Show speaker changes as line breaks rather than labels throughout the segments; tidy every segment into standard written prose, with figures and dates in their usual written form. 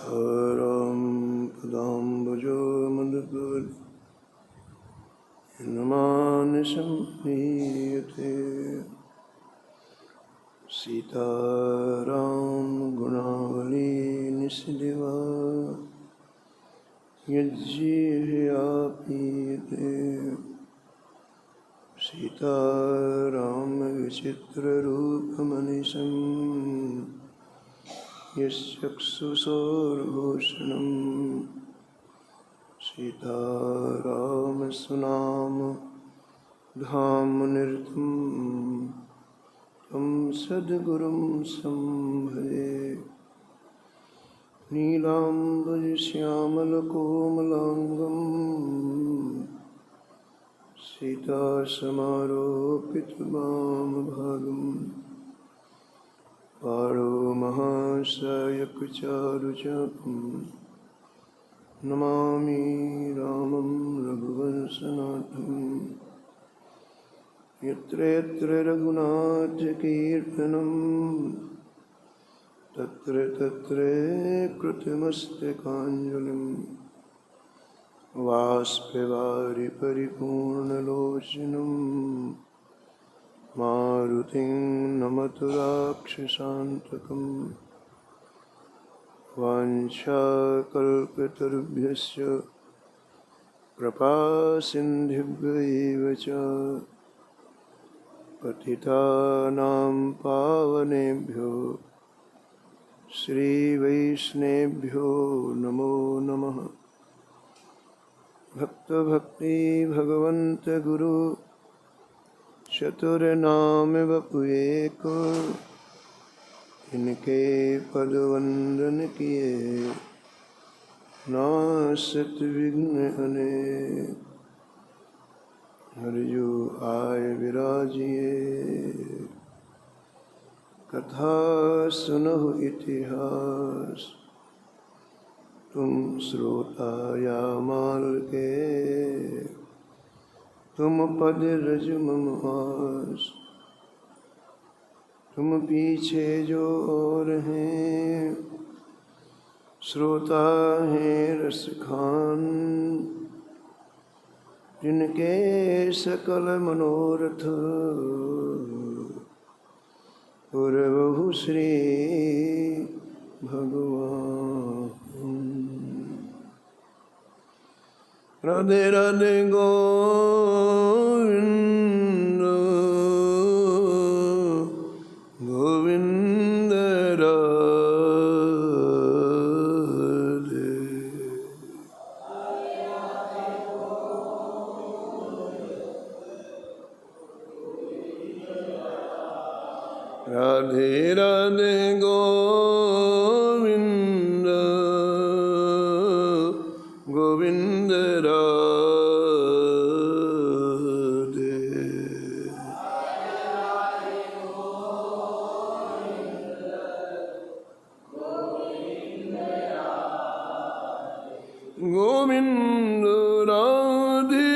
धरं पदाम्बुजो मन्दगुल नमानिशं नीयते सीताराम गुणावली निशिदिवा यज्जीह्यापीते सीताराम विचित्ररूपमनिशं यश्चक्षुषोर्भूषणं सीताराम सुनाम धामनिरतं तं सद्गुरुं संभजे नीलाम्बुजश्यामलकोमलाङ्गं सीतासमारोपितवामभागं पाणो महाश्रयकचारुचापं नमामि रामं रघुवंशनाथं यत्र यत्र रघुनाथकीर्तनं तत्र तत्र कृतमस्तकाञ्जलिं वाष्पवारि परिपूर्णलोचनं मारुतिं नमत राक्षसान्तकं वाञ्छाकल्पतरुभ्यश्च कृपासिन्धुभ्यैव च पतितानां पावनेभ्यो श्रीवैष्णवेभ्यो नमो नमः। भक्तभक्ति भगवन्त गुरु चतुर्नाम वपुएक इनके पदवंदन किए नासत विघ्न अनेक हरिजो आय विराजिए कथा सुनहु इतिहास तुम श्रोता या माल के तुम पद रज मम आस तुम पीछे जो और हैं श्रोता हैं रस खान जिनके सकल मनोरथ पूर्वहु श्री भगवान। राधे राधे गोविंद गोविंद राधे। राधे राधे गोविंद गोविंद राधे। गोविंद राधे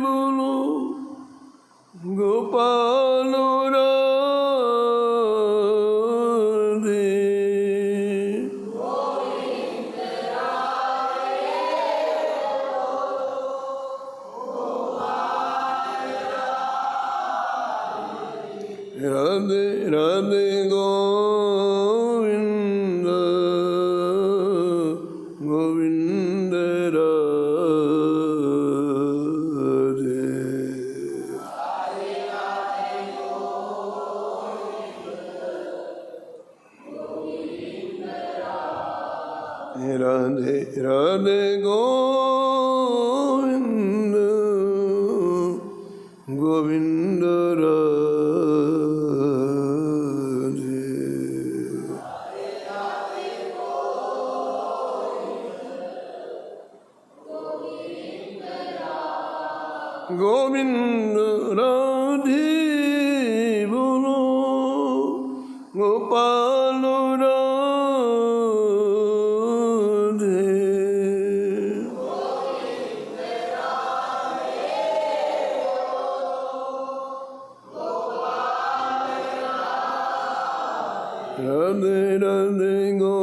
बोलो गोपाल राधे राधे गोविंद गोविंद राधे। राधे राधे गोविंद गोविंद गोविंद राधे बोलो गोपाल राधे। राधे राधे गो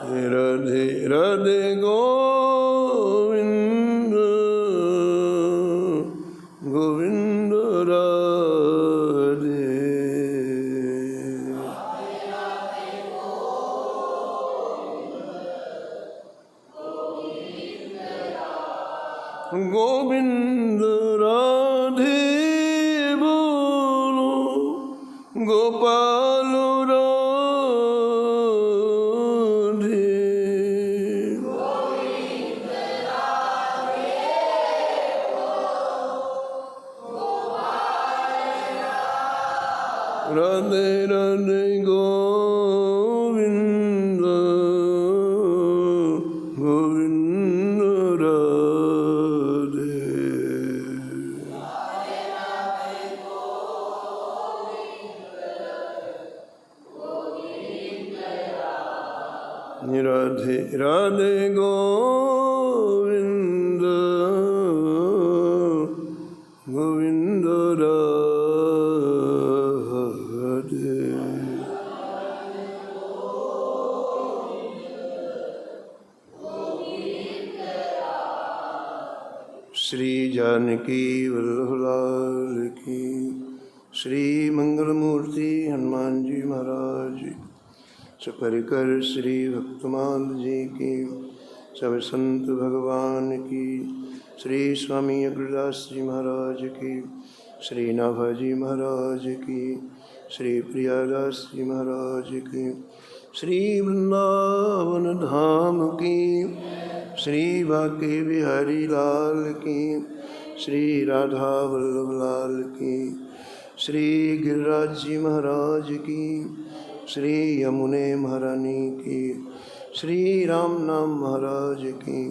राधे राधे गोविंद गोविंद राधे। गोविंद राधे बोलो गोपाल राधे। राधे राधे गोविंद गोविंद राधे। राधे राधे गोविंद गोविंद राधे। श्री जानकी वल्लभ लाल की, श्री मंगलमूर्ति हनुमान जी महाराज, सपरिकर श्री भक्तमाल जी की, सब संत भगवान की, श्री स्वामी अग्रदास जी महाराज की, श्री नाभाजी महाराज की, श्री प्रियादास जी महाराज की, श्री वृंदावन धाम की, श्री बांके बिहारी लाल की, श्री राधा वल्लभ लाल की, श्री गिरिराज जी महाराज की, श्री यमुने महारानी की, श्री राम नाम महाराज की,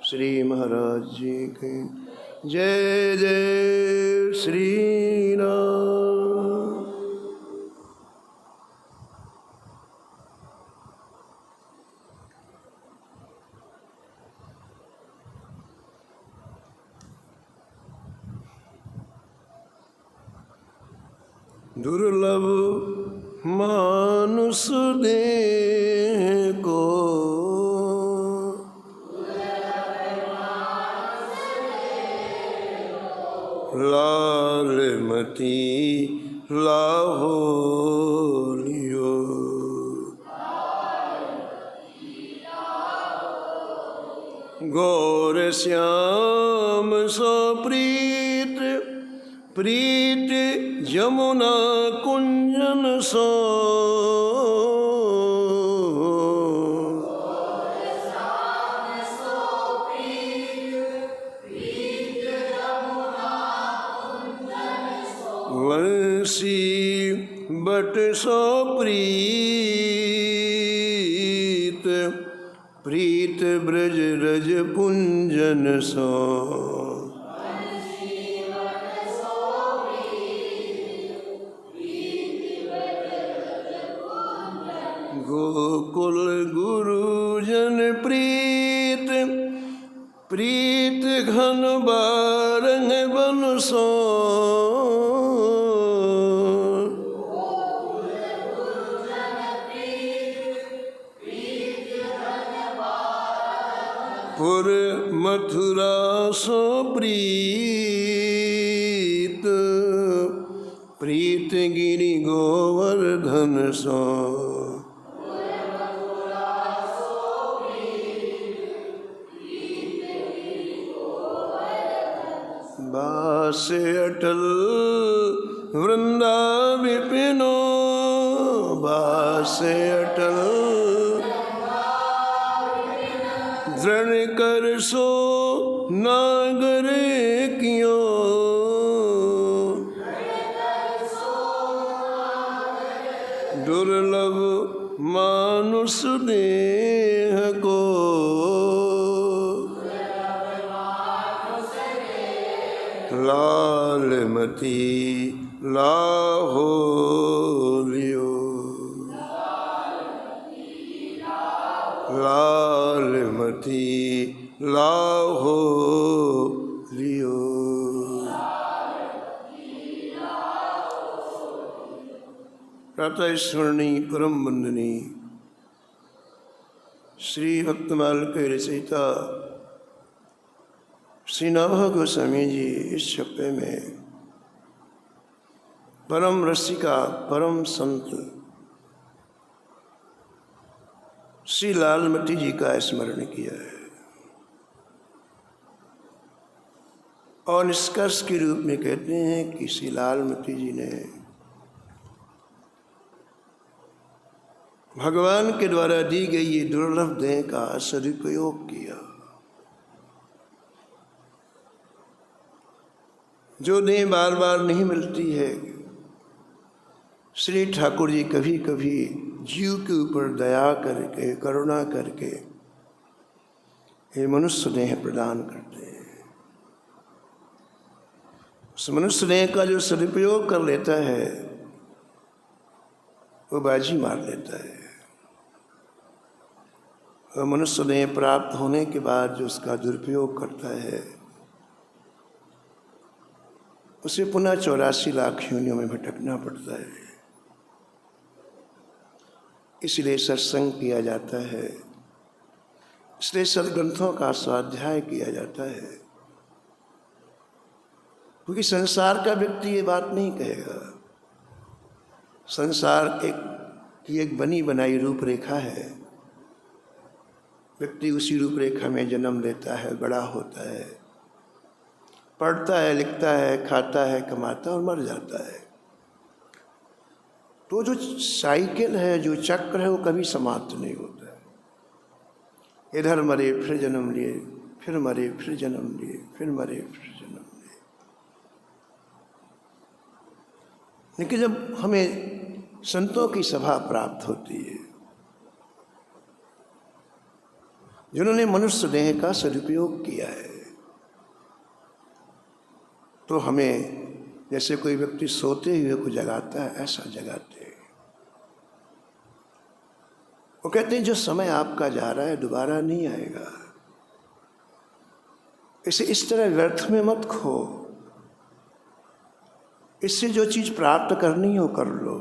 श्री महाराज जी की। जय जय श्री राम। दुर्लभ मानुष देह को लाल मती लाहो लियो। गौर श्याम सो प्रीत प्रीत यमुना कुंजन सो। वंशी बट सो प्रीत प्रीत ब्रज रज पुंजन सो। गोकुल गुरुजन प्रीत प्रीत घन बारंग बन सो। पुर मथुरा सो प्रीत प्रीत गिरि गोवर्धन सो। बास अटल वृंदा विपिनो बास अटल दृढ़ कर सो नागर कियो। दुर्लभ मानुष देह को लाल मती लाहो लियो। लाल मती लाहो लियो। प्रातः स्मरणी परम वंदनी श्री भक्तमाल के रचयिता श्री नवह गोस्वामी जी इस छप्पे में परम रसिका परम संत श्री लालमती जी का स्मरण किया है और निष्कर्ष के रूप में कहते हैं कि श्री लालमती जी ने भगवान के द्वारा दी गई ये दुर्लभ देह का सदुपयोग किया। जो देह बार बार नहीं मिलती है, श्री ठाकुर जी कभी कभी जीव के ऊपर दया करके करुणा करके ये मनुष्य देह प्रदान करते हैं। उस मनुष्य देह का जो सदुपयोग कर लेता है वो बाजी मार लेता है। और मनुष्य देह प्राप्त होने के बाद जो उसका दुरुपयोग करता है उसे पुनः 84 लाख योनियों में भटकना पड़ता है। इसलिए सत्संग किया जाता है, इसलिए सद्ग्रंथों का स्वाध्याय किया जाता है, क्योंकि संसार का व्यक्ति ये बात नहीं कहेगा। संसार की एक बनी बनाई रूपरेखा है। व्यक्ति उसी रूपरेखा में जन्म लेता है, बड़ा होता है, पढ़ता है, लिखता है, खाता है, कमाता है और मर जाता है। तो जो साइकिल है, जो चक्र है, वो कभी समाप्त नहीं होता है। इधर मरे फिर जन्म लिए, फिर मरे फिर जन्म लिए, फिर मरे फिर जन्म लिए। लेकिन जब हमें संतों की सभा प्राप्त होती है जिन्होंने मनुष्य देह का सदुपयोग किया है, तो हमें जैसे कोई व्यक्ति सोते हुए को जगाता है ऐसा जगाते हैं। वो कहते हैं जो समय आपका जा रहा है दोबारा नहीं आएगा, इसे इस तरह व्यर्थ में मत खो। इससे जो चीज प्राप्त करनी हो कर लो।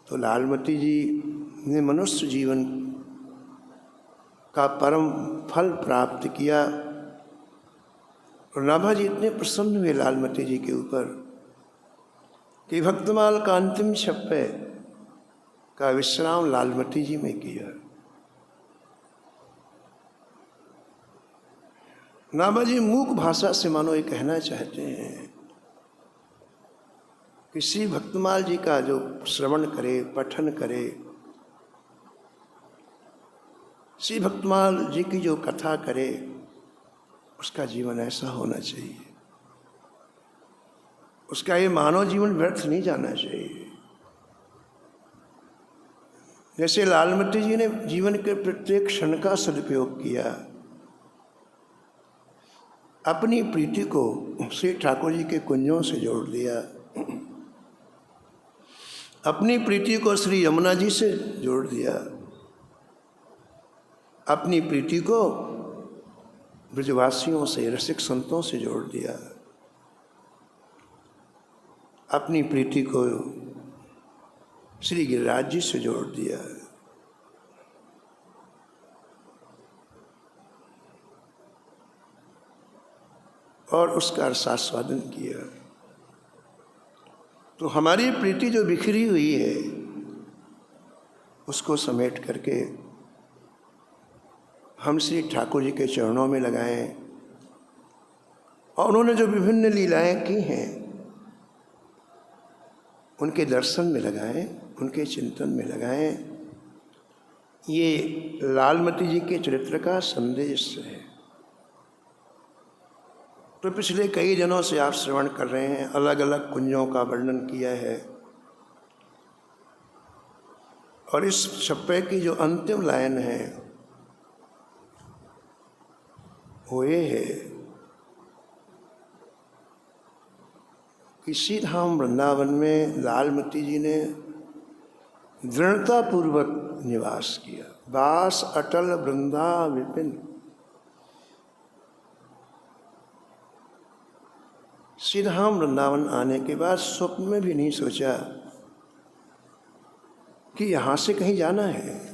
तो लालमती जी ने मनुष्य जीवन का परम फल प्राप्त किया और नाभा जी इतने प्रसन्न हुए लालमती जी के ऊपर कि भक्तमाल का अंतिम छप्पे का विश्राम लालमती जी में किया। नाभा जी मूक भाषा से मानो ये कहना चाहते हैं कि श्री भक्तमाल जी का जो श्रवण करे, पठन करे, श्री भक्तमाल जी की जो कथा करे, उसका जीवन ऐसा होना चाहिए। उसका ये मानव जीवन व्यर्थ नहीं जाना चाहिए। जैसे लालमती जी ने जीवन के प्रत्येक क्षण का सदुपयोग किया, अपनी प्रीति को श्री ठाकुर जी के कुंजों से जोड़ दिया, अपनी प्रीति को श्री यमुना जी से जोड़ दिया, अपनी प्रीति को ब्रजवासियों से, रसिक संतों से जोड़ दिया, अपनी प्रीति को श्री गिरिराज जी से जोड़ दिया। और उसका रसास्वादन किया। तो हमारी प्रीति जो बिखरी हुई है उसको समेट करके हम श्री ठाकुर जी के चरणों में लगाएं और उन्होंने जो विभिन्न लीलाएं की हैं उनके दर्शन में लगाएं, उनके चिंतन में लगाएं। ये लालमती जी के चरित्र का संदेश है। तो पिछले कई दिनों से आप श्रवण कर रहे हैं, अलग अलग कुंजों का वर्णन किया है और इस छप्पे की जो अंतिम लाइन है वो ये है कि श्री धाम वृंदावन में लालमती जी ने दृढ़तापूर्वक निवास किया। वास अटल वृंदा विपिन। श्री धाम वृंदावन आने के बाद स्वप्न में भी नहीं सोचा कि यहाँ से कहीं जाना है।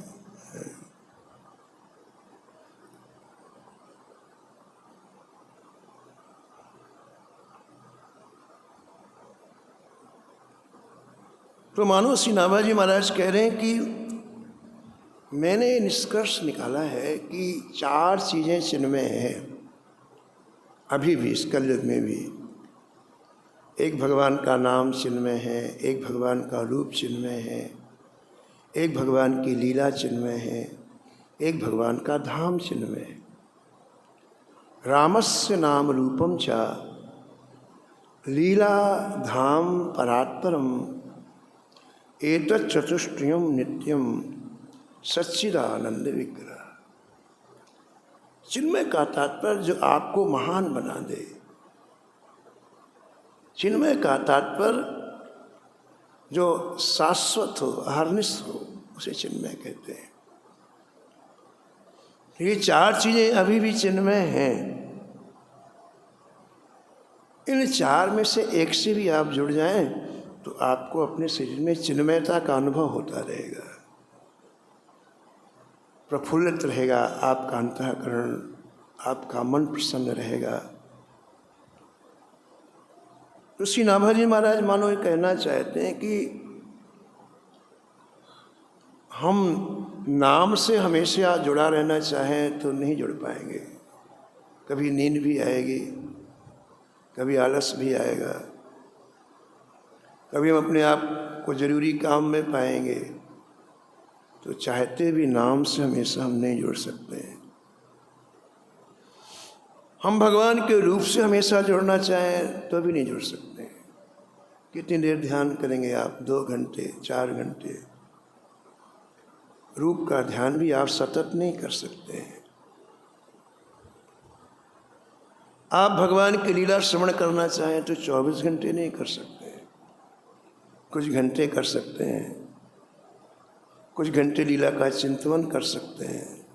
तो मानो श्री नाभाजी महाराज कह रहे हैं कि मैंने निष्कर्ष निकाला है कि 4 चीज़ें चिन्मय हैं अभी भी, इस कलयुग में भी। एक भगवान का नाम चिन्मय है, एक भगवान का रूप चिन्मय है, एक भगवान की लीला चिन्मय है, एक भगवान का धाम चिन्मय है। रामस्य नाम रूपम च लीला धाम परात्परम एतत् चतुष्टयम नित्यम सच्चिदानंद विग्रह। चिन्मय का तात्पर्य जो आपको महान बना दे। चिन्मय का तात्पर्य जो शाश्वत हो, अहर्निश हो, उसे चिन्मय कहते हैं। ये 4 चीजें अभी भी चिन्मय हैं। इन 4 में से एक से भी आप जुड़ जाएं तो आपको अपने शरीर में चिन्मयता का अनुभव होता रहेगा, प्रफुल्लित रहेगा आपका अंतःकरण, आपका मन प्रसन्न रहेगा। तो श्री नाभाजी महाराज मानो ये कहना चाहते हैं कि हम नाम से हमेशा जुड़ा रहना चाहें तो नहीं जुड़ पाएंगे। कभी नींद भी आएगी, कभी आलस भी आएगा, कभी हम अपने आप को जरूरी काम में पाएंगे। तो चाहते भी नाम से हमेशा हम नहीं जुड़ सकते हैं। हम भगवान के रूप से हमेशा जुड़ना चाहें तो भी नहीं जुड़ सकते। कितनी देर ध्यान करेंगे आप? 2 घंटे, 4 घंटे। रूप का ध्यान भी आप सतत नहीं कर सकते हैं। आप भगवान की लीला श्रवण करना चाहें तो 24 घंटे नहीं कर सकते। कुछ घंटे कर सकते हैं, कुछ घंटे लीला का चिंतन कर सकते हैं।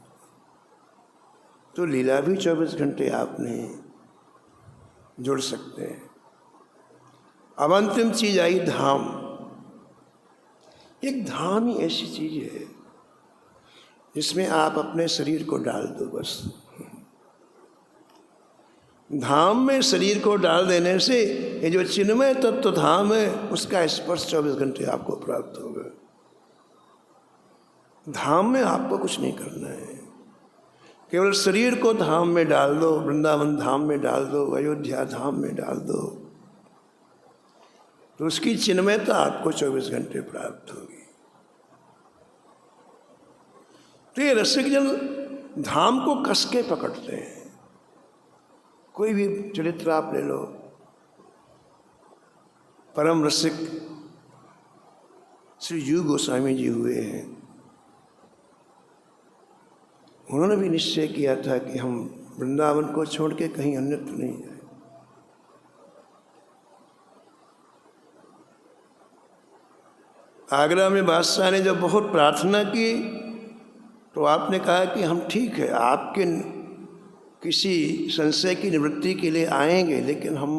तो लीला भी 24 घंटे आप नहीं जुड़ सकते हैं। अब अंतिम चीज आई धाम। एक धाम ही ऐसी चीज है जिसमें आप अपने शरीर को डाल दो बस। धाम में शरीर को डाल देने से ये जो चिन्मय तत्व धाम है उसका स्पर्श 24 घंटे आपको प्राप्त होगा। धाम में आपको कुछ नहीं करना है, केवल शरीर को धाम में डाल दो, वृंदावन धाम में डाल दो, अयोध्या धाम में डाल दो, तो उसकी चिन्मयता आपको 24 घंटे प्राप्त होगी। तो ये रसिक जन धाम को कस के पकड़ते हैं। कोई भी चरित्र आप ले लो, परम रसिक श्री जीव गोस्वामी जी हुए हैं। उन्होंने भी निश्चय किया था कि हम वृंदावन को छोड़ के कहीं अन्यत्र नहीं जाए। आगरा में बादशाह ने जब बहुत प्रार्थना की तो आपने कहा कि हम ठीक है, आपके किसी संशय की निवृत्ति के लिए आएंगे, लेकिन हम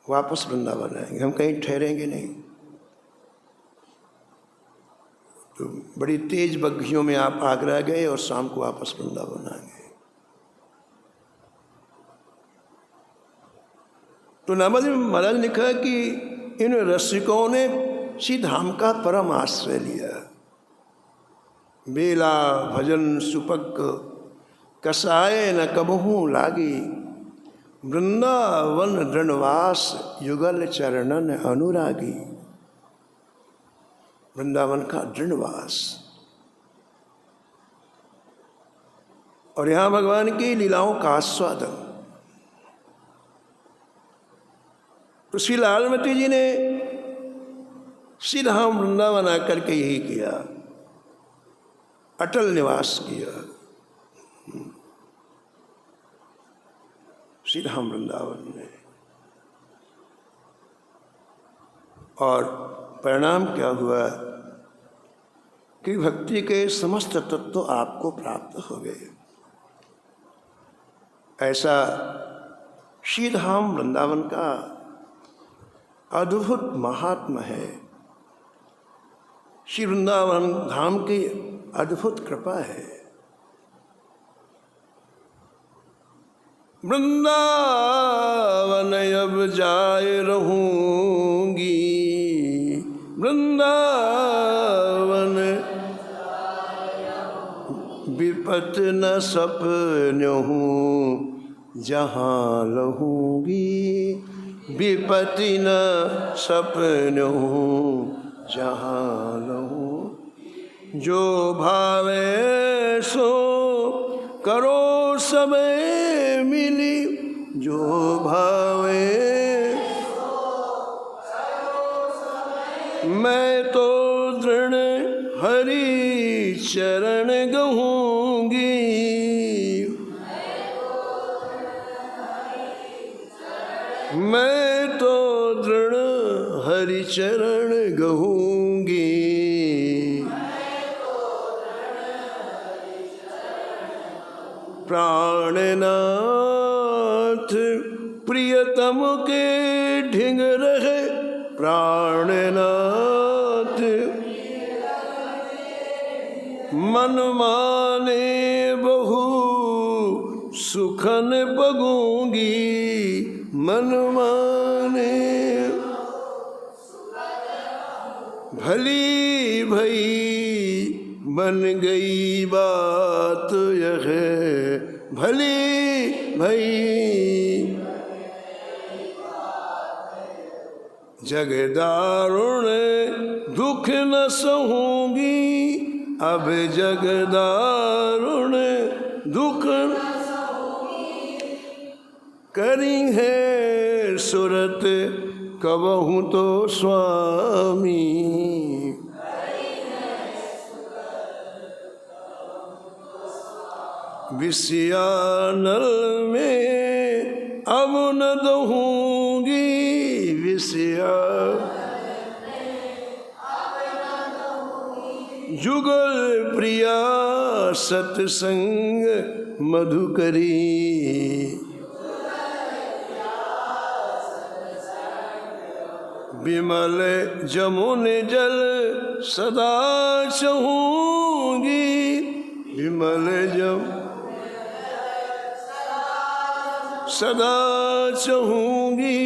वापस वृंदावन आएंगे, हम कहीं ठहरेंगे नहीं। तो बड़ी तेज बग्घियों में आप आगरा गए और शाम को वापस वृंदावन आ गए। तो नाभाजी महाराज ने कहा कि इन रसिकों ने श्री धाम का परम आश्रय लिया। बेला भजन सुपक कसाय न कबहू लागी, वृंदावन दृढ़वास युगल चरणन अनुरागी। वृंदावन का दृढ़वास, और यहाँ भगवान की लीलाओं का आस्वादन। तो श्री लालमती जी ने श्री धाम वृंदावन आकर के यही किया, अटल निवास किया श्री धाम वृंदावन में। और परिणाम क्या हुआ कि भक्ति के समस्त तत्व आपको प्राप्त हो गए। ऐसा श्री धाम वृंदावन का अद्भुत महात्मा है। श्री वृंदावन धाम की अद्भुत कृपा है। वृंदावन अब जाए रहूंगी, वृंदावन विपत न सपन्हूँ जहाँ रहूंगी, विपत्ति न सपन्हूँ जहाँ रहूं। जो भावे सो करो समय मिली, जो भावे मैं तो दृढ़ हरि चरण गहूंगी, मैं तो दृढ़ हरि चरण गहूंगी। प्राणनाथ प्रियतम के ढिंग रहे, प्राणनाथ मन माने बहु सुखन पगूंगी, मन माने भली भई बन गई बात यह, भली भई जगदारुण दुख न सहूंगी, अब जगदारुण दुख करी है सुरत कबहूँ तो स्वामी, विषयानल में अब न दहूंगी, विषया जुगल प्रिया सत्संग मधुकरी, विमल जमुन जल सदा चहूंगी, विमल जम सदा चहूंगी,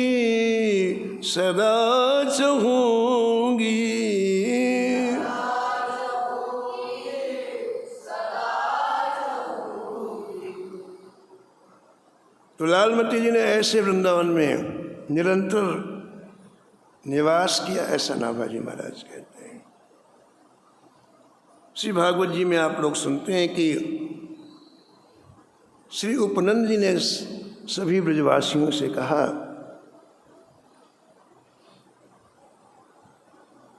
सदा चहूंगी। तो लालमती जी ने ऐसे वृंदावन में निरंतर निवास किया, ऐसा नाभाजी महाराज कहते हैं। श्री भागवत जी में आप लोग सुनते हैं कि श्री उपनंद जी ने सभी ब्रजवासियों से कहा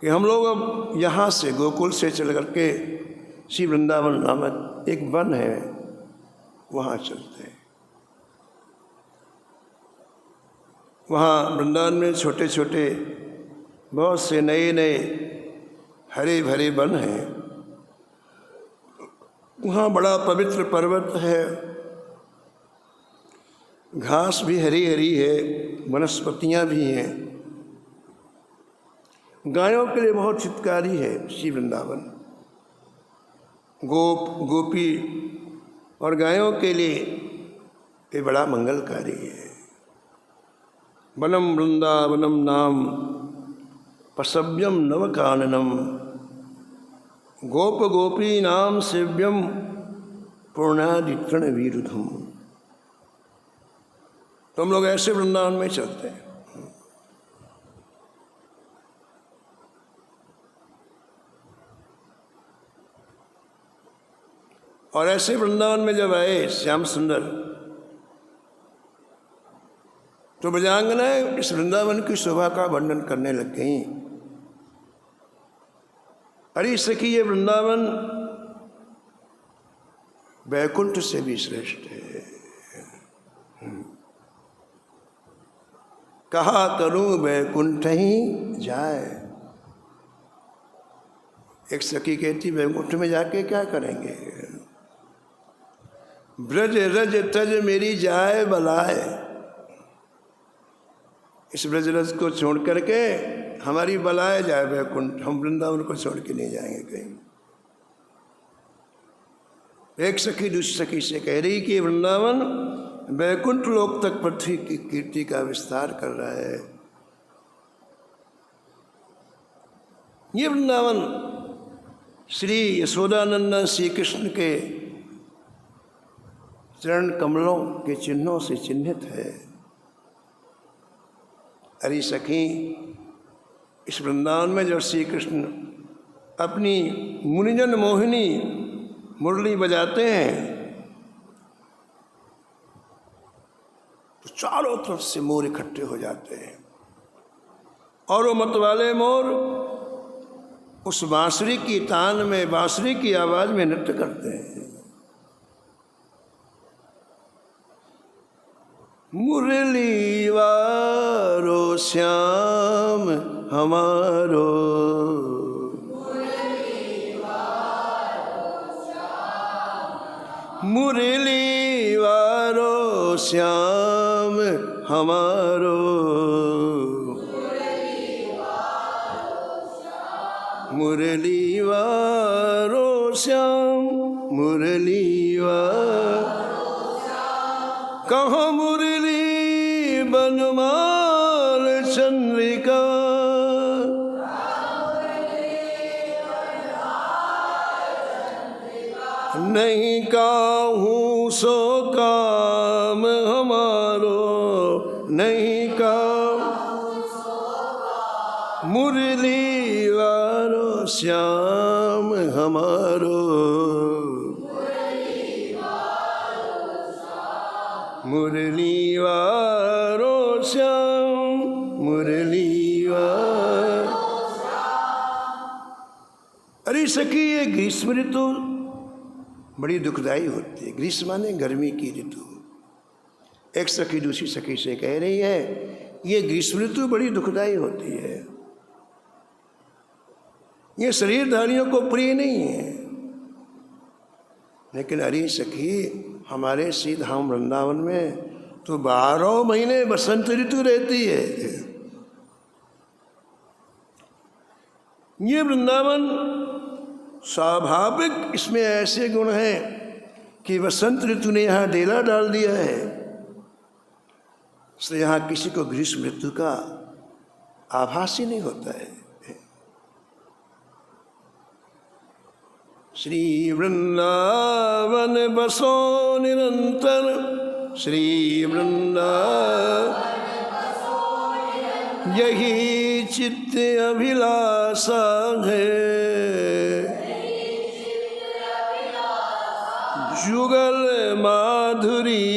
कि हम लोग अब यहाँ से गोकुल से चल करके श्री वृंदावन नामक एक वन है वहाँ चलते हैं। वहाँ वृंदावन में छोटे छोटे बहुत से नए नए हरे भरे वन हैं। वहाँ बड़ा पवित्र पर्वत है, घास भी हरी हरी है, वनस्पतियाँ भी हैं। गायों के लिए बहुत हितकारी है श्री वृंदावन। गोप गोपी और गायों के लिए ये बड़ा मंगलकारी है। वनम वृंदावनम नाम पसव्यम नवकाननम, गोप गोपी नाम सेव्यम पूर्णादितृण वीरुधम। तो हम लोग ऐसे वृंदावन में चलते हैं। और ऐसे वृंदावन में जब आए श्याम सुंदर, तो ब्रजांगनाएं इस वृंदावन की शोभा का वर्णन करने लग गईं। अरे सखी, ये वृंदावन वैकुंठ से भी श्रेष्ठ है। कहा करूं वैकुंठ ही जाए। एक सखी कहती वैकुंठ में जाके क्या करेंगे, ब्रज रज तज मेरी जाए बलाए। इस ब्रज रज को छोड़ करके हमारी बलाए जाए वैकुंठ, हम वृंदावन को छोड़ के नहीं जाएंगे कहीं। एक सखी दूसरी सखी से कह रही कि वृंदावन वैकुंठ लोक तक पृथ्वी की कीर्ति का विस्तार कर रहा है। ये वृंदावन श्री यशोदानंदन श्री कृष्ण के चरण कमलों के चिन्हों से चिन्हित है। अरे सखी, इस वृंदावन में जब श्री कृष्ण अपनी मुनिजन मोहिनी मुरली बजाते हैं तो चारों तरफ से मोर इकट्ठे हो जाते हैं और वो मतवाले मोर उस बांसुरी की तान में, बांसुरी की आवाज में नृत्य करते हैं। मुरली वारो श्याम हमारो, मुरली वारो श्याम हमारो, मुरली वारो श्याम, मुरली वारो, कहाँ मुरली बनमाल चंद्रिका, नहीं काहूँ सो काम हमारो, नहीं काम, मुरली वारो श्याम हमारो, मुरली वारो श्याम, मुरली वारो। अरे सखी, ये ग्रीष्म ऋतु बड़ी दुखदाई होती है। ग्रीष्म माने गर्मी की ऋतु। एक सखी दूसरी सखी से कह रही है ये ग्रीष्म ऋतु बड़ी दुखदाई होती है, ये शरीरधारियों को प्रिय नहीं है। लेकिन अरे सखी, हमारे श्री धाम वृंदावन में तो 12 महीने बसंत ऋतु रहती है। ये वृंदावन स्वाभाविक, इसमें ऐसे गुण हैं कि वसंत ऋतु ने यहाँ डेला डाल दिया है, इसलिए यहाँ किसी को ग्रीष्म ऋतु का आभास ही नहीं होता है। श्री वृंदावन बसो निरंतर, श्री वृंदावन यही चित्त अभिलाषा है, जुगल माधुरी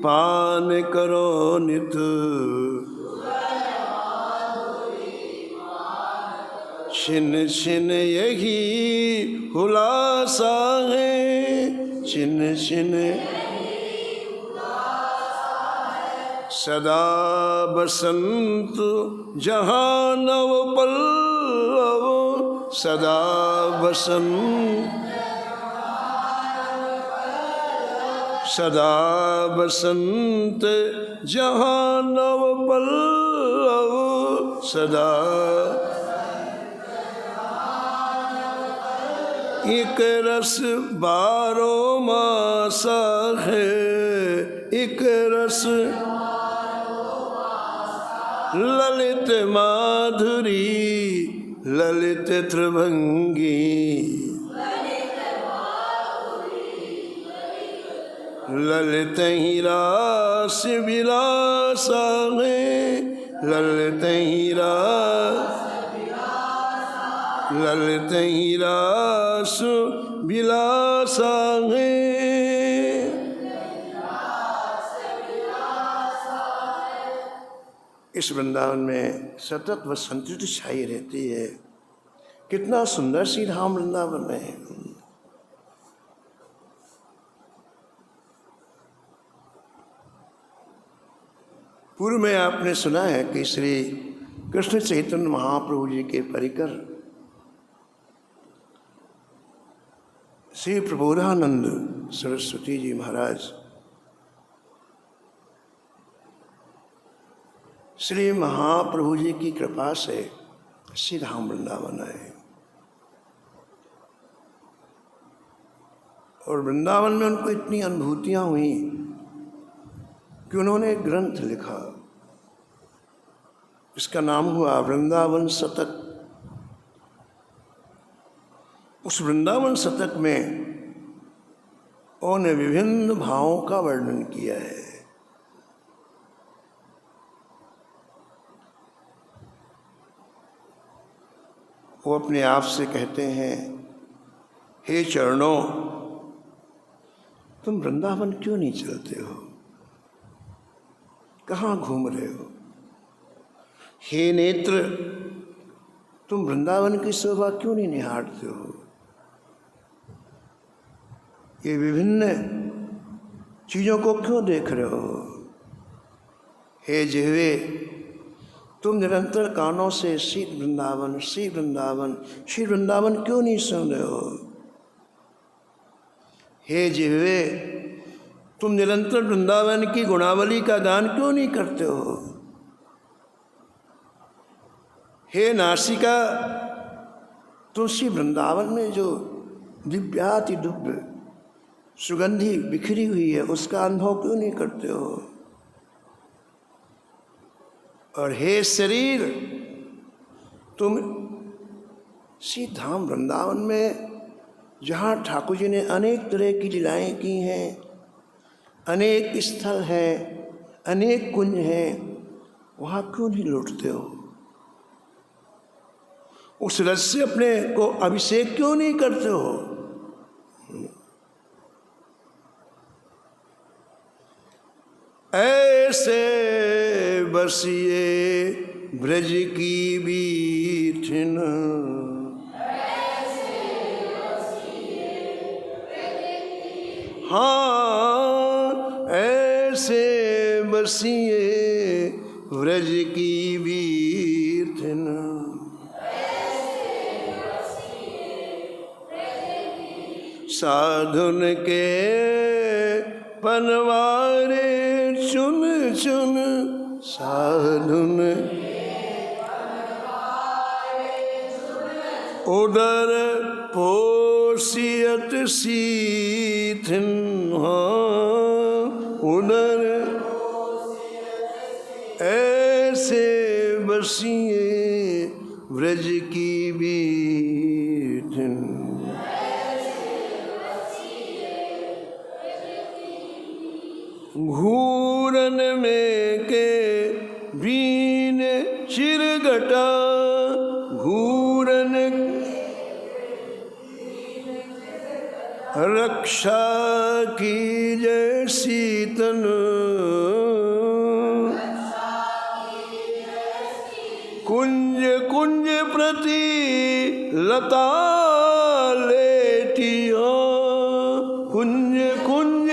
पान करो नित, छिन छिन यही हुलासा है, छिन छिन सदा बसंत जहाँ नव पल्लव, सदा बसंत, सदा बसंत जहाँ नव पल्लव, सदा एक रस 12 मासा है, एक रस ललित माधुरी, ललित त्रिभंगी, ललित ही रास विलासा है, ललित ही रास, ललित ही रास विलासा है। इस वृंदावन में सतत वसंत ऋतु छाई रहती है। कितना सुंदर श्री धाम वृंदावन है। पूर्व में आपने सुना है कि श्री कृष्ण चैतन्य महाप्रभु जी के परिकर श्री प्रबोधानंद सरस्वती जी महाराज श्री महाप्रभु जी की कृपा से श्री धाम वृंदावन आए और वृंदावन में उनको इतनी अनुभूतियाँ हुई कि उन्होंने एक ग्रंथ लिखा। इसका नाम हुआ वृंदावन शतक। उस वृंदावन शतक में उन्होंने विभिन्न भावों का वर्णन किया है। वो अपने आप से कहते हैं, हे चरणों, तुम वृंदावन क्यों नहीं चलते हो? कहाँ घूम रहे हो? हे नेत्र, तुम वृंदावन की शोभा क्यों नहीं निहारते हो? ये विभिन्न चीज़ों को क्यों देख रहे हो? हे जिह्वे, तुम निरंतर कानों से श्री वृंदावन श्री वृंदावन श्री वृंदावन क्यों नहीं सुन रहे हो? हे जिह्वे, तुम निरंतर वृंदावन की गुणावली का गान क्यों नहीं करते हो? हे नासिका, तुम श्री वृंदावन में जो दिव्याति दिव्य सुगंधी बिखरी हुई है उसका अनुभव क्यों नहीं करते हो? और हे शरीर, तुम श्री धाम वृंदावन में जहाँ ठाकुर जी ने अनेक तरह की लीलाएं की हैं, अनेक स्थल हैं, अनेक कुंज हैं, वहाँ क्यों नहीं लौटते हो? उस रस से अपने को अभिषेक क्यों नहीं करते हो? ऐसे बसिए ब्रज की बीठन, हाँ ऐसे बसिए ब्रज की बीठन, साधुन के पनवारे चुन चुन, साधुन उदर पोसियत सीथिन, उदर ऐसे बसिए ब्रज की बीठन। घूरन में के बीन चिरगटा, घूरन रक्षा की जैसी तन, कुंज कुंज प्रति लता लेटिया, कुंज कुंज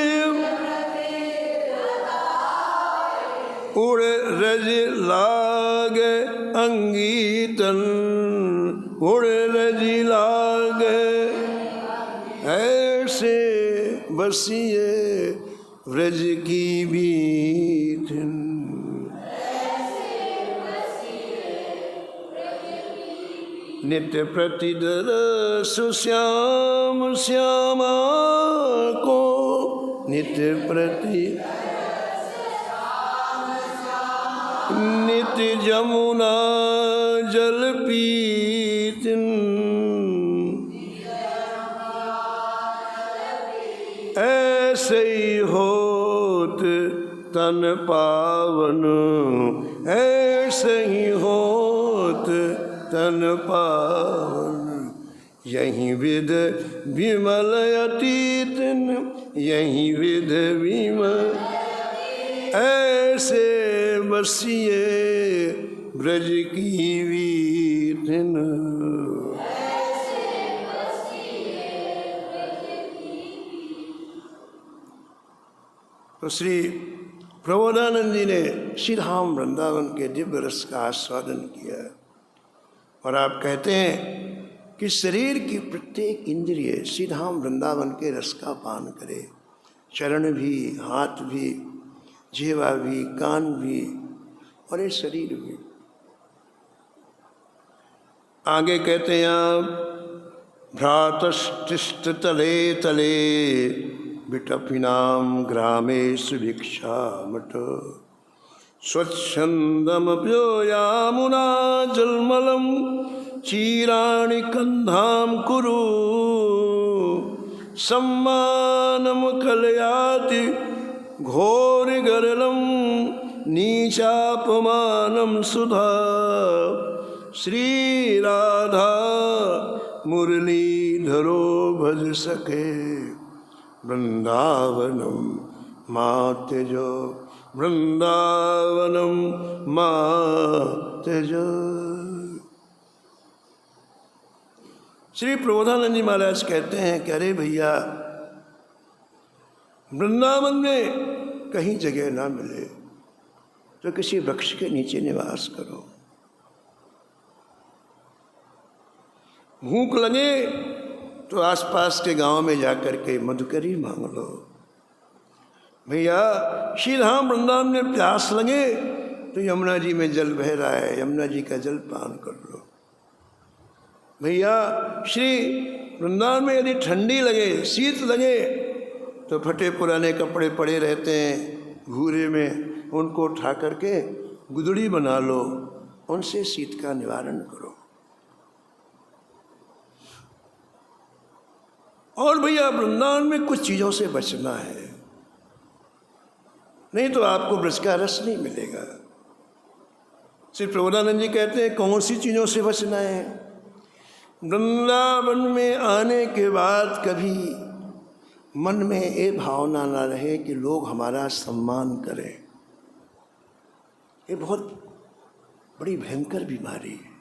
उड़ रज लागे अंगीतन, उड़ रज लागे ऐसे बसिए व्रज की बीठन। नित्य प्रतिदर सुश्याम श्यामा को, नित्य प्रति नित्य जमुना जल पीतिन, ऐसे ही होत तन पावन, ऐसे ही होत तन पावन। यही विध विमल अतीतन, यही विध विमल ऐसे बसिए ब्रज की बीठन। तो श्री प्रबोधानंद जी ने श्री धाम वृंदावन के दिव्य रस का आस्वादन किया और आप कहते हैं कि शरीर की प्रत्येक इंद्रिय श्री धाम वृंदावन के रस का पान करे। चरण भी, हाथ भी, जिह्वा भी, कान भी, और ये शरीर भी। आगे कहते हैं आप, भ्रातस्तिष्ठ तले तले विटपिनाम ग्रामेषु भिक्षामठ स्वच्छंदमप्यो यामुना जलमलं चीराणि कंधाम कुरु सम्मानम कलयाति घोर गरलम नीचापमानम सुधा श्री राधा मुरलीधरो भज सके वृंदावनम मात्यजो वृंदावनम मात्यजो। श्री प्रबोधानंद जी महाराज कहते हैं कि अरे भैया, वृंदावन में कहीं जगह ना मिले तो किसी वृक्ष के नीचे निवास करो। भूख लगे तो आसपास के गांव में जाकर के मधुकरी मांग लो। भैया श्री धाम वृंदावन में प्यास लगे तो यमुना जी में जल बह रहा है, यमुना जी का जल पान कर लो। भैया श्री वृंदावन में यदि ठंडी लगे, शीत लगे तो फटे पुराने कपड़े पड़े रहते हैं घूरे में, उनको उठा करके गुदड़ी बना लो, उनसे शीत का निवारण करो। और भैया वृंदावन में कुछ चीज़ों से बचना है, नहीं तो आपको ब्रज का रस नहीं मिलेगा। श्री प्रबोधानंद जी कहते हैं कौन सी चीज़ों से बचना है। वृंदावन में आने के बाद कभी मन में ये भावना ना रहे कि लोग हमारा सम्मान करें। ये बहुत बड़ी भयंकर बीमारी है।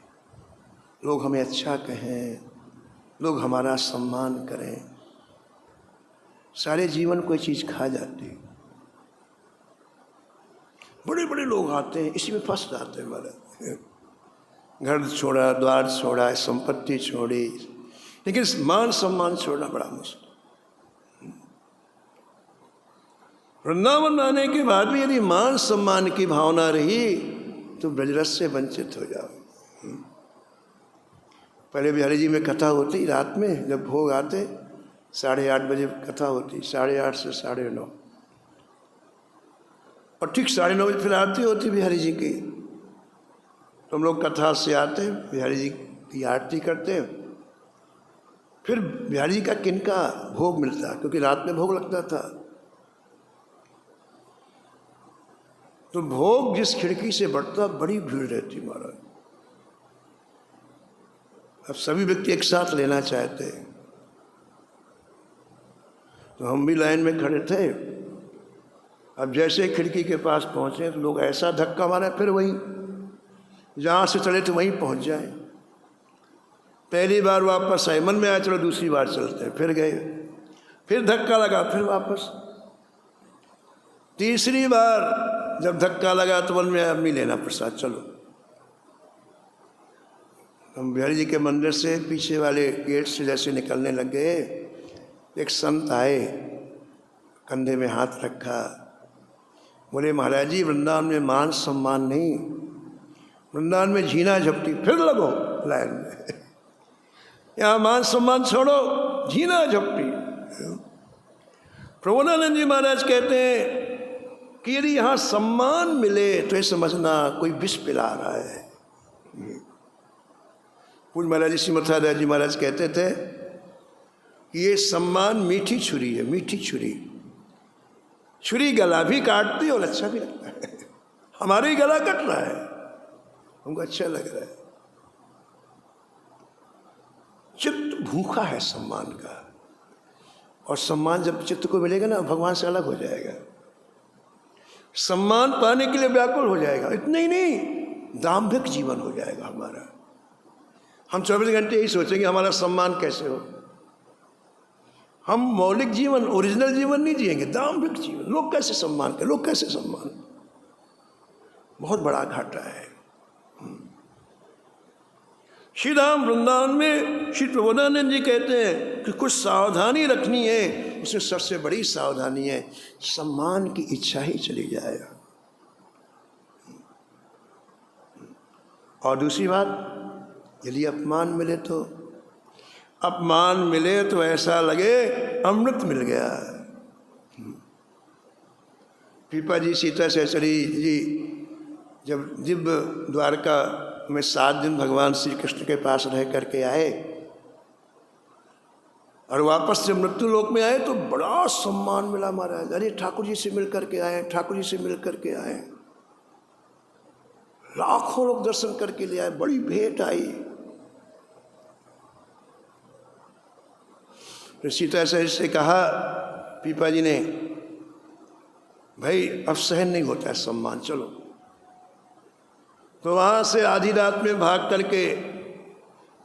लोग हमें अच्छा कहें, लोग हमारा सम्मान करें, सारे जीवन कोई चीज़ खा जाती। बड़े बड़े लोग आते हैं, इसी में फंस जाते हैं महाराज। घर छोड़ा, द्वार छोड़ा, संपत्ति छोड़ी, लेकिन मान सम्मान छोड़ना बड़ा मुश्किल। वृंदावन आने के बाद भी यदि मान सम्मान की भावना रही तो ब्रजरस से वंचित हो जाओ। पहले बिहारी जी में कथा होती रात में, जब भोग आते 8:30 बजे कथा होती, 8:30 से 9:30, और ठीक 9:30 बजे फिर आरती होती बिहारी जी की। तो हम लोग कथा से आते, बिहारी जी की आरती करते, फिर बिहारी जी का किनका भोग मिलता, क्योंकि रात में भोग लगता था। तो भोग जिस खिड़की से बढ़ता, बड़ी भीड़ रहती महाराज। अब सभी व्यक्ति एक साथ लेना चाहते हैं, तो हम भी लाइन में खड़े थे। अब जैसे खिड़की के पास पहुंचे तो लोग ऐसा धक्का मारे, फिर वहीं जहाँ से चले थे वहीं पहुंच जाए। पहली बार वापस आए, मन में आया चलो दूसरी बार चलते हैं, फिर गए, फिर धक्का लगा, फिर वापस। तीसरी बार जब धक्का लगा तो मन में आया अब नहीं लेना प्रसाद, चलो। हम बिहारी जी के मंदिर से पीछे वाले गेट से जैसे निकलने लग गए, एक संत आए, कंधे में हाथ रखा, बोले महाराज जी वृंदावन में मान सम्मान नहीं, वृंदावन में झीना झपटी। फिर लगो लाइन में, यहाँ मान सम्मान छोड़ो, झीना झपटी। प्रबोधानंद जी महाराज कहते हैं कि यदि यहाँ सम्मान मिले तो ये समझना कोई विष पिला रहा है। पूज्य महाराज जी श्रीमद राधा जी महाराज कहते थे कि ये सम्मान मीठी छुरी है, मीठी छुरी। छुरी गला भी काटती और अच्छा भी लगता है। हमारे ही गला कट रहा है, हमको अच्छा लग रहा है। चित्त भूखा है सम्मान का, और सम्मान जब चित्त को मिलेगा ना, भगवान से अलग हो जाएगा। सम्मान पाने के लिए व्याकुल हो जाएगा। इतना ही नहीं, दाम्भिक जीवन हो जाएगा हमारा। हम 24 घंटे यही सोचेंगे हमारा सम्मान कैसे हो। हम मौलिक जीवन, ओरिजिनल जीवन नहीं जिएंगे, दाम्भिक जीवन। लोग कैसे सम्मान करें, लोग कैसे सम्मान, बहुत बड़ा घाटा है। श्री धाम वृंदावन में श्री प्रबोधानंद जी कहते हैं कि कुछ सावधानी रखनी है। उसमें सबसे बड़ी सावधानी है सम्मान की इच्छा ही चली जाए। और दूसरी बात, यदि अपमान मिले तो ऐसा लगे अमृत मिल गया। पीपा जी सीता सहचरी जी जब दिव्य द्वारका में 7 दिन भगवान श्री कृष्ण के पास रह करके आए और वापस जब मृत्यु लोक में आए तो बड़ा सम्मान मिला महाराज। अरे ठाकुर जी से मिल करके आए, ठाकुर जी से मिल करके आए। लाखों लोग दर्शन करके ले आए, बड़ी भेंट आई। तो सीता से कहा पीपा जी ने, भाई अब सहन नहीं होता है सम्मान, चलो। तो वहाँ से आधी रात में भाग करके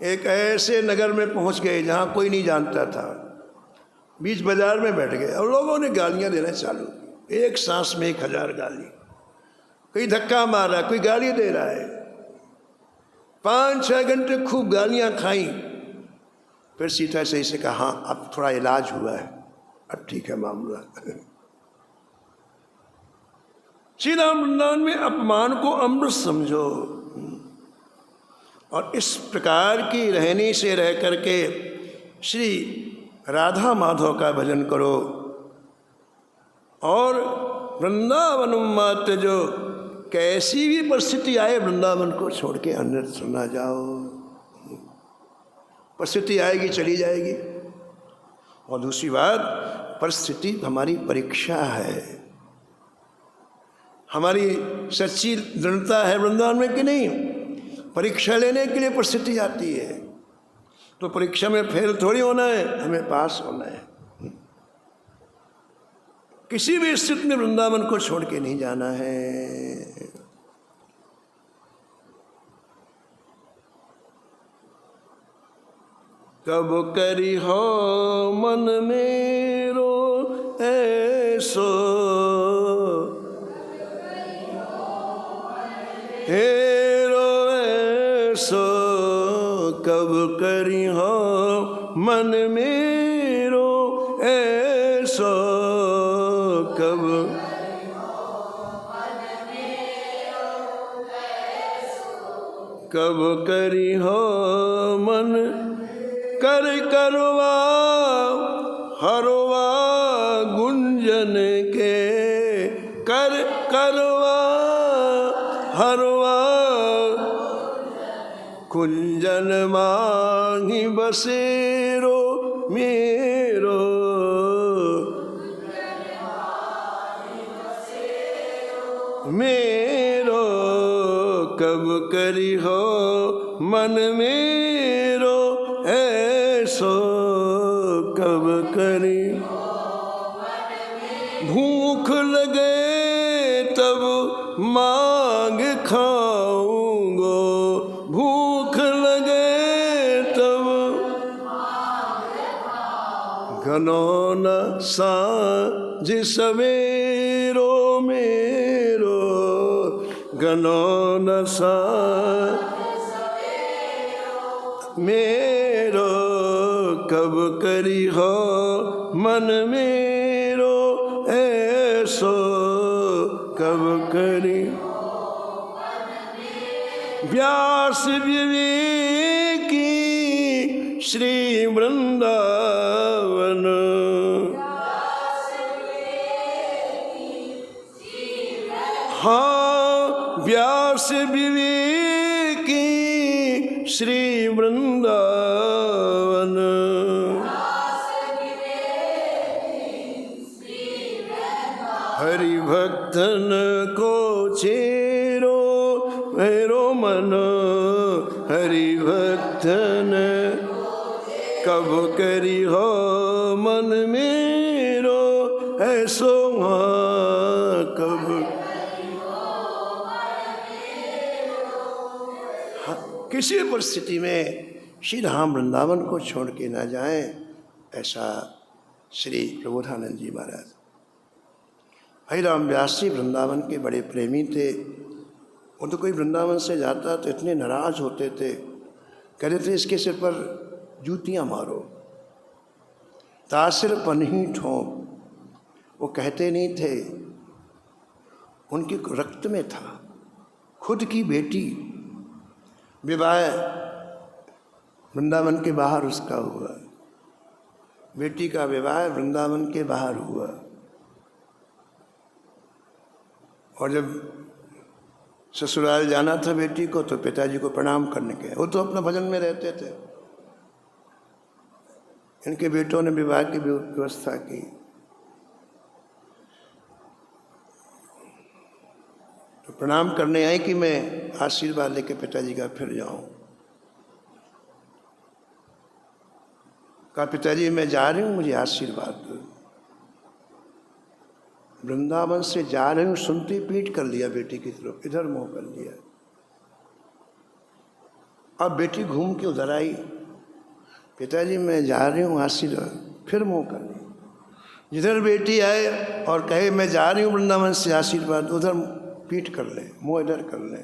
एक ऐसे नगर में पहुँच गए जहाँ कोई नहीं जानता था। बीच बाजार में बैठ गए और लोगों ने गालियाँ देना चालू, एक सांस में 1000 गाली। कोई धक्का मार रहा है, कोई गाली दे रहा है। 5-6 घंटे खूब गालियाँ खाई। फिर सीता सही से कहा, हाँ अब थोड़ा इलाज हुआ है, अब ठीक है मामला। श्री राम वृंदावन में अपमान को अमृत समझो और इस प्रकार की रहनी से रह करके श्री राधा माधव का भजन करो और वृंदावन मात्र जो कैसी भी परिस्थिति आए वृंदावन को छोड़ के अन्यत्र न जाओ। परिस्थिति आएगी चली जाएगी। और दूसरी बात, परिस्थिति हमारी परीक्षा है, हमारी सच्ची दृढ़ता है वृंदावन में कि नहीं। परीक्षा लेने के लिए परिस्थिति आती है, तो परीक्षा में फेल थोड़ी होना है, हमें पास होना है। किसी भी स्थिति में वृंदावन को छोड़ के नहीं जाना है। कब करी हो मन मेरो ऐसो, हेरो ऐसो, कब करी हो मन मेरो ऐसो, कब करी हो मन कर करवा हरवा गुंजन के, कर करवा हरवा कुंजन मांगी बसेरो मेरो, मेरो कब करी हो मन मेरो ऐसो, कब करी भूख लगे तब मांग खाऊंगो, भूख लगे तब घनो न सांझ सवेरो मेरो, घनो न सांझ मेरो, कब करी हो मन मेरो ऐसो, कब करी व्यास विवेकी श्री वृंदावन, हाँ व्यास विवेकी श्री वृंदावन, हरि भक्तन को चेरो मेरो मन, हरि भक्तन कब करी हो मन मेरो ऐसो, कब किसी परिस्थिति में श्री राम वृंदावन को छोड़ के ना जाएं, ऐसा श्री प्रबोधानंद जी महाराज। हरिराम व्यास जी वृंदावन के बड़े प्रेमी थे। वो तो कोई वृंदावन से जाता तो इतने नाराज होते थे, कहते थे इसके सिर पर जूतियाँ मारो, तासिर पन्ही ठोंक। वो कहते नहीं थे, उनके रक्त में था। खुद की बेटी विवाह वृंदावन के बाहर उसका हुआ, बेटी का विवाह वृंदावन के बाहर हुआ। और जब ससुराल जाना था बेटी को तो पिताजी को प्रणाम करने गए। वो तो अपना भजन में रहते थे। इनके बेटों ने विवाह की व्यवस्था की। तो प्रणाम करने आए कि मैं आशीर्वाद लेके पिताजी का फिर जाऊं। कहा पिताजी मैं जा रही हूं, मुझे आशीर्वाद दो। वृंदावन से जा रही हूं सुनते ही पीठ कर लिया बेटी की तरफ, इधर मुंह कर लिया। अब बेटी घूम के उधर आई, पिताजी मैं जा रही हूँ आशीर्वाद, फिर मुंह कर लिया। जिधर बेटी आए और कहे मैं जा रही हूँ वृंदावन से आशीर्वाद, उधर पीठ कर ले, मुंह इधर कर ले।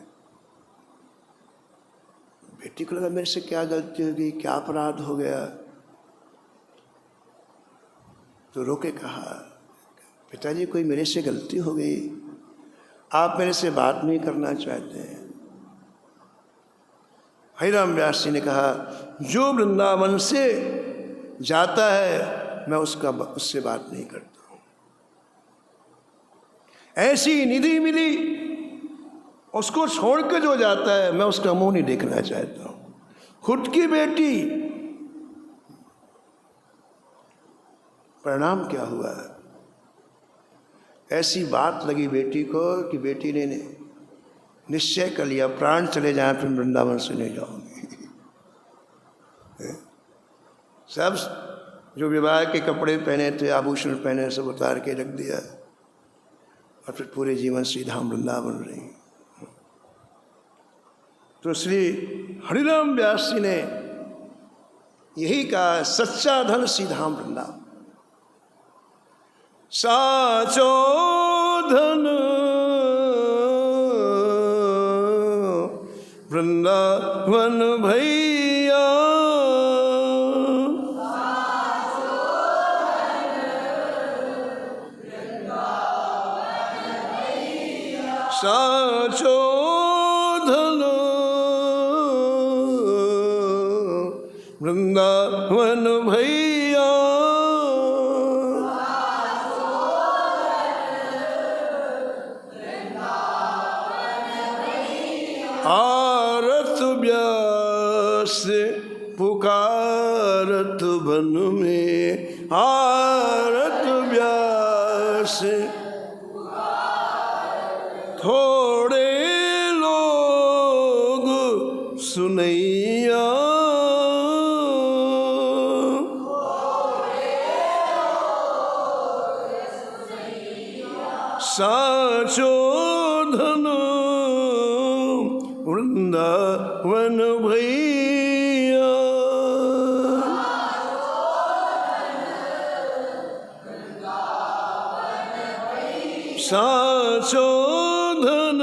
बेटी को लगा मेरे से क्या गलती हो गई, क्या अपराध हो गया। तो रोके कहा पिताजी कोई मेरे से गलती हो गई, आप मेरे से बात नहीं करना चाहते हैं। हरिराम व्यास जी ने कहा जो वृंदावन से जाता है मैं उससे बात नहीं करता हूं। ऐसी निधि मिली, उसको छोड़ के जो जाता है मैं उसका मुंह नहीं देखना चाहता हूं। खुद की बेटी, परिणाम क्या हुआ? ऐसी बात लगी बेटी को कि बेटी ने निश्चय कर लिया प्राण चले जाए फिर वृंदावन से नहीं जाऊंगी। सब जो विवाह के कपड़े पहने थे, आभूषण पहने, सब उतार के रख दिया और फिर पूरे जीवन श्री धाम वृंदावन रही। तो श्री हरिराम व्यास जी ने यही कहा सच्चा धन श्री धाम वृंदावन। साचो धन वृंदावन भैया, साचो धन वृंदावन भैया। आरत व्यास पुकारत बन में, आरत व्यास थोड़े लोग सुनैया, साचो धन वृंदावन भैया। साचो धन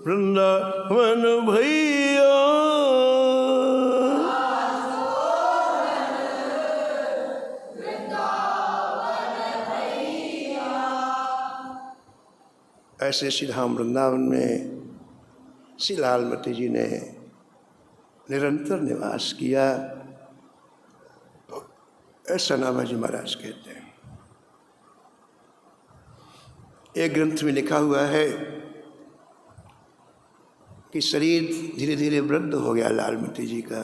वृंदावन भैया। ऐसे श्री धाम वृंदावन में श्री लालमती जी ने निरंतर निवास किया। ऐसा नाभाजी महाराज कहते हैं। एक ग्रंथ में लिखा हुआ है कि शरीर धीरे धीरे वृद्ध हो गया लालमती जी का।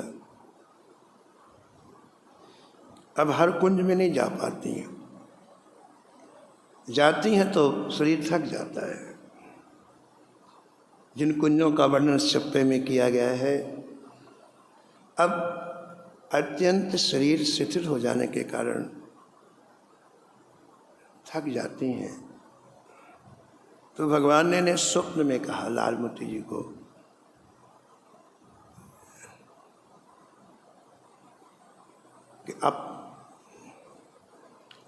अब हर कुंज में नहीं जा पाती हैं, जाती हैं तो शरीर थक जाता है। जिन कुंजों का वर्णन चप्पे में किया गया है, अब अत्यंत शरीर शिथिल हो जाने के कारण थक जाती हैं। तो भगवान ने स्वप्न में कहा लालमती जी को कि अब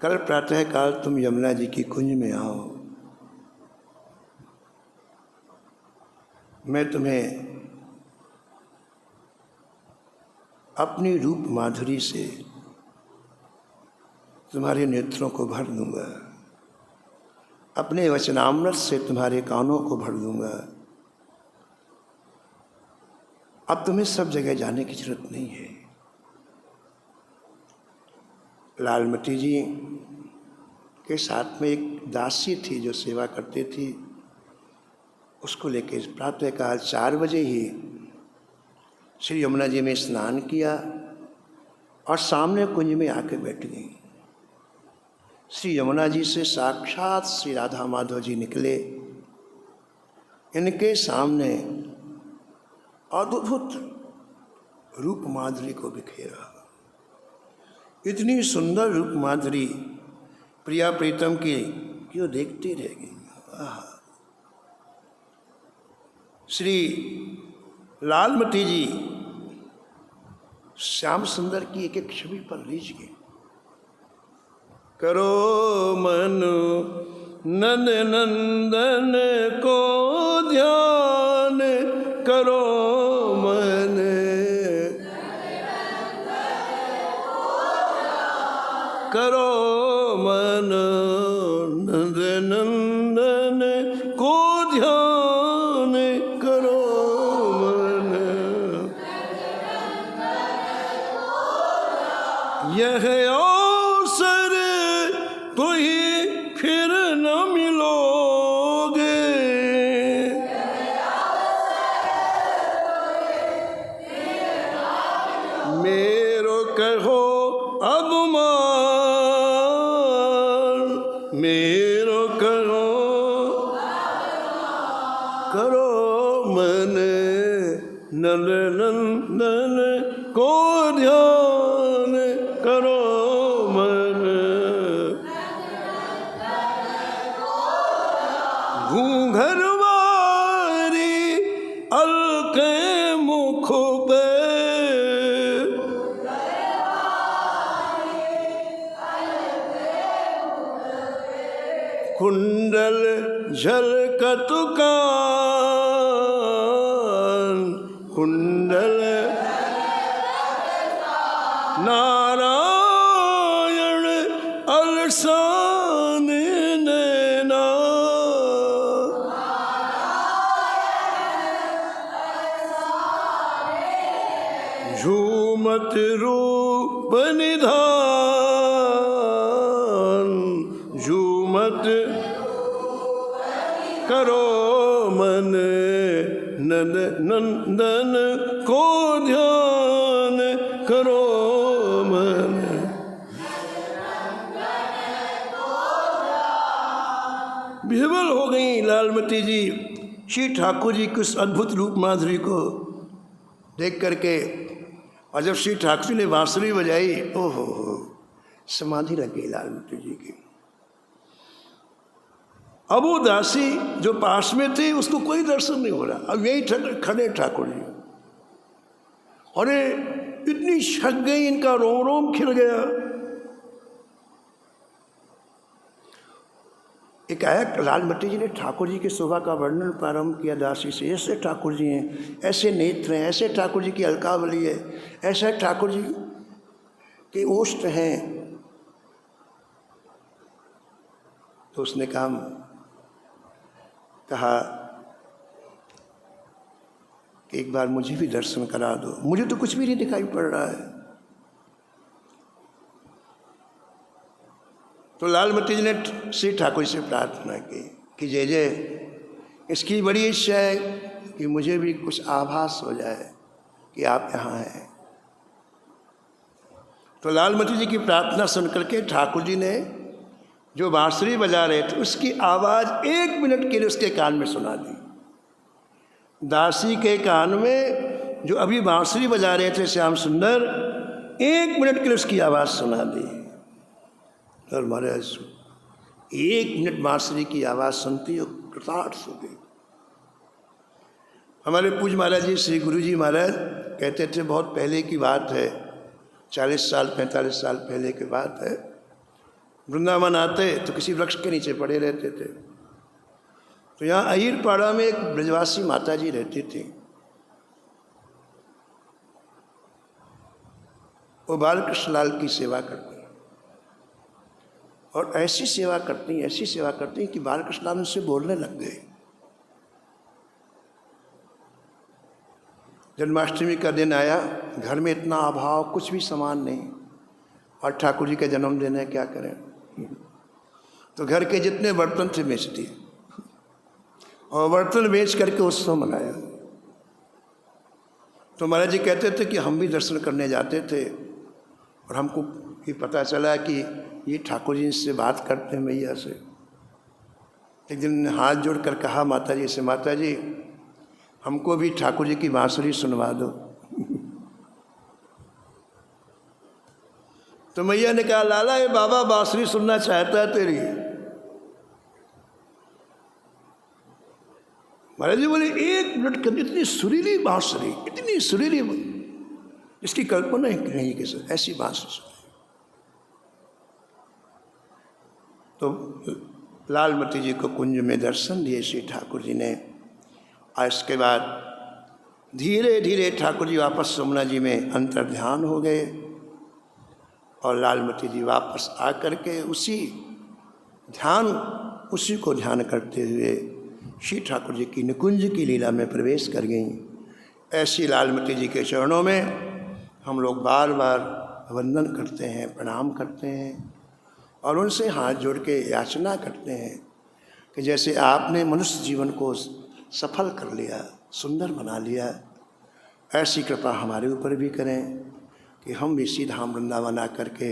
कल प्रातः काल तुम यमुना जी की कुंज में आओ, मैं तुम्हें अपनी रूप माधुरी से तुम्हारे नेत्रों को भर दूंगा, अपने वचनामृत से तुम्हारे कानों को भर दूंगा अब तुम्हें सब जगह जाने की जरूरत नहीं है। लालमती जी के साथ में एक दासी थी जो सेवा करती थी, उसको लेके प्रातःकाल 4 बजे ही श्री यमुना जी में स्नान किया और सामने कुंज में आके बैठ गई। श्री यमुना जी से साक्षात श्री राधा माधव जी निकले, इनके सामने अद्भुत रूप माधुरी को बिखेरा। इतनी सुंदर रूप माधुरी प्रिया प्रीतम की क्यों देखती रह गई। श्री लालमती जी श्याम सुंदर की एक एक छवि पर रीझ गई। करो मन नंद नंदन को ध्यान, करो मन करो मन नंद नंदन को ध्यान, करो मन यह अवसर तो ही फिर न मिलोगे। मेरो कहो अब मेरो करो करो मन नंद नंदन को ध्यान, करो मन घूंघरवारी अलके मुख पे कुंडल झलकत कान, कुंडल नारायण अलसान नैना, झूमत रूप निधान, झूमत करो मन नंद नंदन को ध्यान, करो मन विह्वल हो गई लालमती जी श्री ठाकुर जी की उस अद्भुत रूप माधुरी को देख करके। और जब श्री ठाकुर जी ने बांसुरी बजाई, ओहो समाधि लग गई लालमती जी की। अब वो दासी जो पास में थी उसको कोई दर्शन नहीं हो रहा, अब यही खड़े ठाकुर जी। अरे इतनी छक गई, इनका रोम रोम खिल गया। एकाएक लालमती जी ने ठाकुर जी की शोभा का वर्णन प्रारंभ किया दासी से। ऐसे ठाकुर जी हैं, ऐसे नेत्र हैं, ऐसे ठाकुर जी की अलकावली है, ऐसे ठाकुर जी के ओष्ठ हैं। तो उसने कहा कि एक बार मुझे भी दर्शन करा दो, मुझे तो कुछ भी नहीं दिखाई पड़ रहा है। तो लालमती जी ने श्री ठाकुर से प्रार्थना की कि जय जय, इसकी बड़ी इच्छा है कि मुझे भी कुछ आभास हो जाए कि आप यहाँ हैं। तो लालमती जी की प्रार्थना सुनकर के ठाकुर जी ने जो बांसुरी बजा रहे थे उसकी आवाज़ 1 मिनट के लिए उसके कान में सुना दी। दासी के कान में जो अभी बांसुरी बजा रहे थे श्याम सुंदर, 1 मिनट के लिए उसकी आवाज़ सुना दी। और महाराज 1 मिनट बांसुरी की आवाज़ सुनती हो कृतार्थ हो गई। हमारे पूज्य महाराज जी श्री गुरु जी महाराज कहते थे, बहुत पहले की बात है, 40 साल 45 साल पहले की बात है। वृंदावन आते तो किसी वृक्ष के नीचे पड़े रहते थे। तो यहाँ अहिरपाड़ा में एक ब्रजवासी माता जी रहती थी। वो बालकृष्ण लाल की सेवा करती और ऐसी सेवा करती कि बालकृष्ण लाल उनसे बोलने लग गए। जन्माष्टमी का दिन आया, घर में इतना अभाव, कुछ भी सामान नहीं, और ठाकुर जी का जन्मदिन है, क्या करें। तो घर के जितने बर्तन थे बेच दिए और बर्तन बेच करके उत्सव मनाया। तो महाराज जी कहते थे कि हम भी दर्शन करने जाते थे और हमको ये पता चला कि ये ठाकुर जी से बात करते हैं मैया से। एक दिन हाथ जोड़ कर कहा माता जी से, माता जी हमको भी ठाकुर जी की बांसुरी सुनवा दो। तो मैया ने कहा, लाला ये बाबा बांसुरी सुनना चाहता है तेरी। महाराज जी बोले, 1 मिनट के अंदर इतनी सुरीली बांसुरी, इतनी सुरीली, इसकी कल्पना ही नहीं कि ऐसी बांसुरी सुनी। तो लालमती जी को कुंज में दर्शन दिए श्री ठाकुर जी ने। और इसके बाद धीरे धीरे ठाकुर जी वापस सोमनाथ जी में अंतर ध्यान हो गए और लालमती जी वापस आकर के उसी को ध्यान करते हुए श्री ठाकुर जी की निकुंज की लीला में प्रवेश कर गईं। ऐसी लालमती जी के चरणों में हम लोग बार बार वंदन करते हैं, प्रणाम करते हैं और उनसे हाथ जोड़ के याचना करते हैं कि जैसे आपने मनुष्य जीवन को सफल कर लिया, सुंदर बना लिया, ऐसी कृपा हमारे ऊपर भी करें कि हम भी सीधा वृंदावन आकर के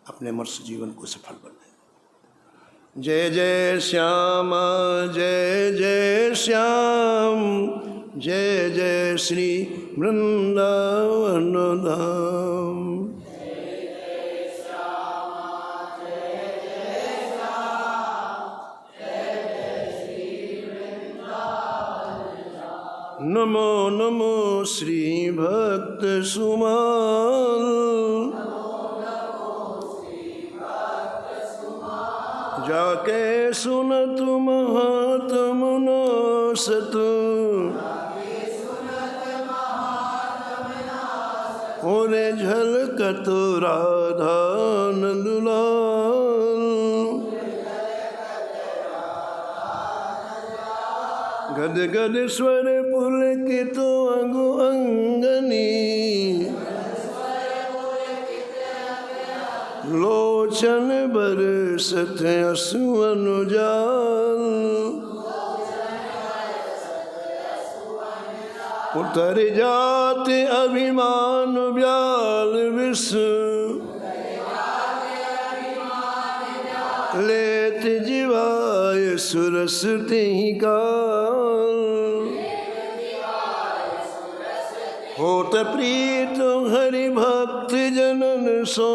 अपने मनुष्य जीवन को सफल बनाएं। जय जय श्याम, जय जय श्याम, जय जय श्री वृंदावन धाम। नमो नमो श्री भक्त सुमाल, जाके सुनत महात्म नासत, ओरे झलकत राधा नंदलाल। गद गद स्वर पुलकित अंगु अंगनी, लोचन बरसत अश्रु अनुजाल। उतर जाते अभिमान व्याल विष, लेत जीवाय सुरस तेहि काल। होत प्रीत हरि भक्त जनन सो,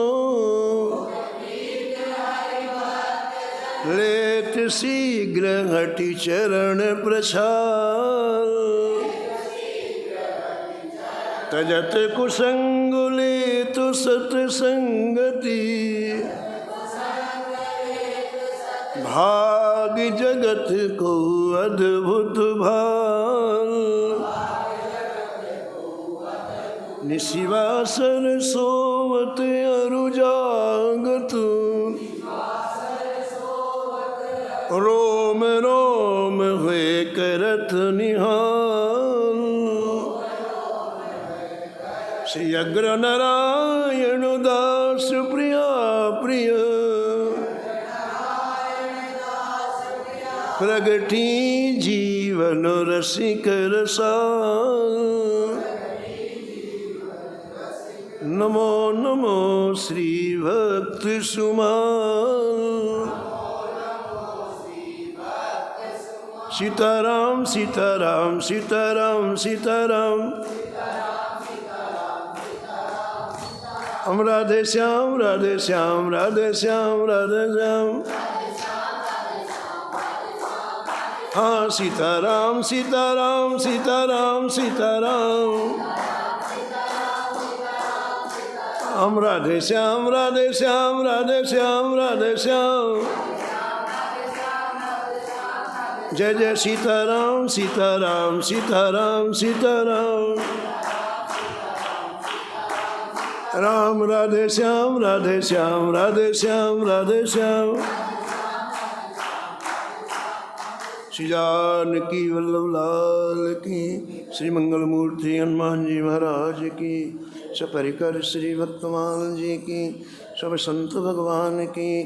लेत शीघ्र हटि चरण प्रछाल। तजत कुसंग लेत सतसंगति, भाग जगत को अद्भुत भाल। निशिवासर सोवत अरु जागत, रोम रोम हुए करत निहाल। श्री अग्र नारायण दास प्रिया प्रिय, प्रगति जीवन रसिक रसाल। नमो नमो श्री भक्त सुमाल। सीताराम सीताराम सीताराम सीताराम, हम राधे श्याम राधे श्याम राधे श्याम राधे श्याम। हाँ सीताराम सीताराम सीताराम सीताराम, हम राधे श्याम राधे श्याम राधे श्याम राधे श्याम। जय जय सीताराम सीताराम सीताराम सीताराम। राम राधे श्याम राधे श्याम राधे श्याम राधे श्याम। श्री जानकी वल्लभ लाल की, श्री मंगल मूर्ति हनुमान जी महाराज की, सपरिकर श्री भक्तमाल जी की, सब संत भगवान की